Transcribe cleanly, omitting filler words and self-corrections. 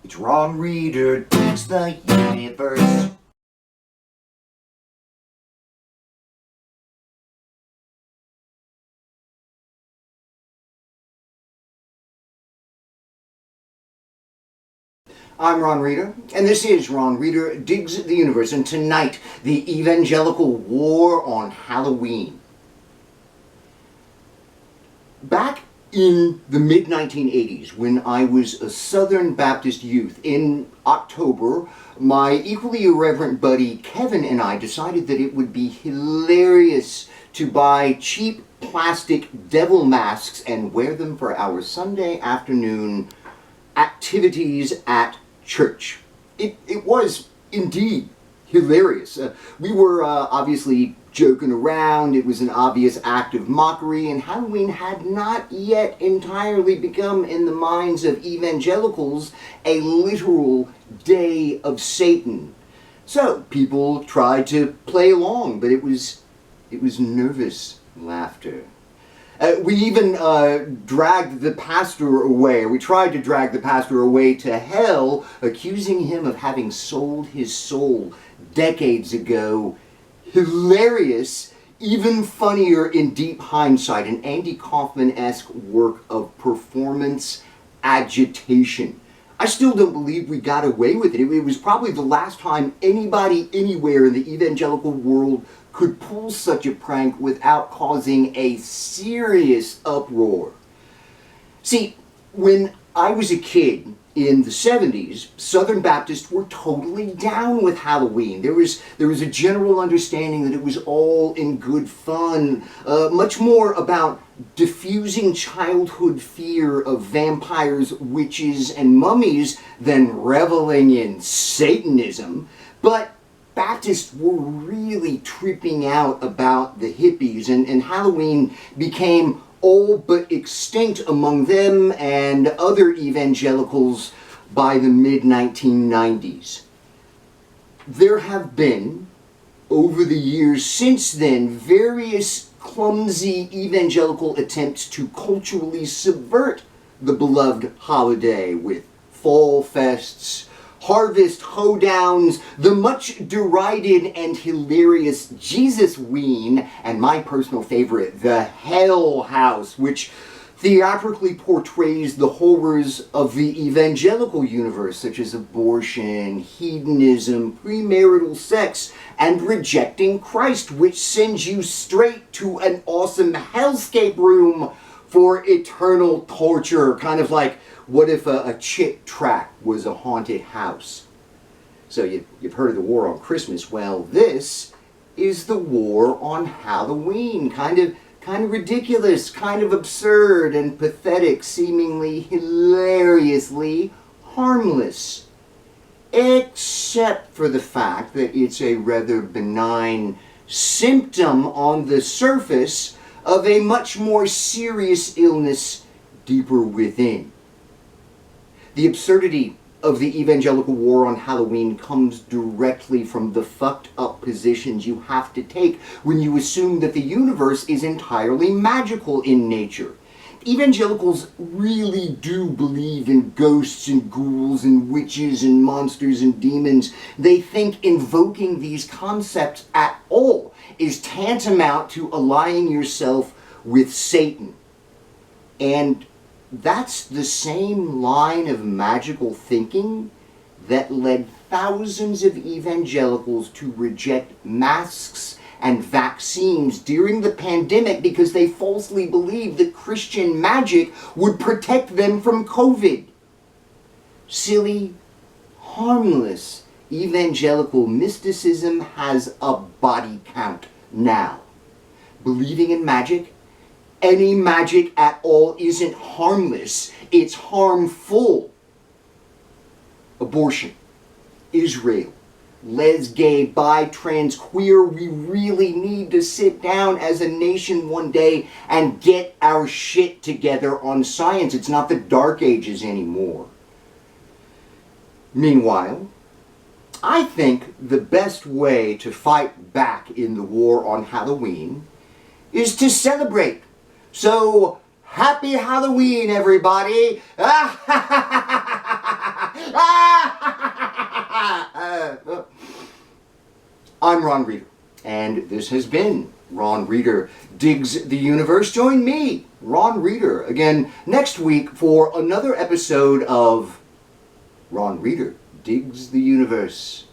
It's Ron Reader digs the universe. I'm Ron Reader, and this is Ron Reader Digs the Universe, and tonight, the Evangelical War on Halloween. Back in the mid-1980s, when I was a Southern Baptist youth, in October, my equally irreverent buddy Kevin and I decided that it would be hilarious to buy cheap plastic devil masks and wear them for our Sunday afternoon activities at church. It was indeed hilarious. We were obviously joking around. It was an obvious act of mockery, and Halloween had not yet entirely become, in the minds of evangelicals, a literal day of Satan. So people tried to play along, but it was nervous laughter. We even dragged the pastor away. We tried to drag the pastor away to hell, accusing him of having sold his soul decades ago. Hilarious, even funnier in deep hindsight, an Andy Kaufman-esque work of performance agitation. I still don't believe we got away with it. It was probably the last time anybody anywhere in the evangelical world could pull such a prank without causing a serious uproar. See, when I was a kid in the 70s, Southern Baptists were totally down with Halloween. There was a general understanding that it was all in good fun, much more about diffusing childhood fear of vampires, witches, and mummies than reveling in Satanism. But Baptists were really tripping out about the hippies, and Halloween became all but extinct among them and other evangelicals by the mid-1990s. There have been, over the years since then, various clumsy evangelical attempts to culturally subvert the beloved holiday with fall fests, harvest hoedowns, the much derided and hilarious Jesus-ween, and my personal favorite, the Hell House, which theatrically portrays the horrors of the evangelical universe, such as abortion, hedonism, premarital sex, and rejecting Christ, which sends you straight to an awesome hellscape room for eternal torture, kind of like what if a Chick tract was a haunted house? So you've heard of the war on Christmas. Well, this is the war on Halloween. Kind of ridiculous, kind of absurd and pathetic, seemingly hilariously harmless. Except for the fact that it's a rather benign symptom on the surface of a much more serious illness deeper within. The absurdity of the evangelical war on Halloween comes directly from the fucked up positions you have to take when you assume that the universe is entirely magical in nature. Evangelicals really do believe in ghosts and ghouls and witches and monsters and demons. They think invoking these concepts at all is tantamount to allying yourself with Satan. And that's the same line of magical thinking that led thousands of evangelicals to reject masks and vaccines during the pandemic because they falsely believed that Christian magic would protect them from COVID. Silly, harmless evangelical mysticism has a body count now. Believing in magic, any magic at all, isn't harmless, it's harmful. Abortion, Israel, les, gay, bi, trans, queer, we really need to sit down as a nation one day and get our shit together on science. It's not the Dark Ages anymore. Meanwhile, I think the best way to fight back in the war on Halloween is to celebrate. So, happy Halloween, everybody! I'm Ron Reeder, and this has been Ron Reeder Digs the Universe. Join me, Ron Reeder, again next week for another episode of Ron Reeder Digs the Universe.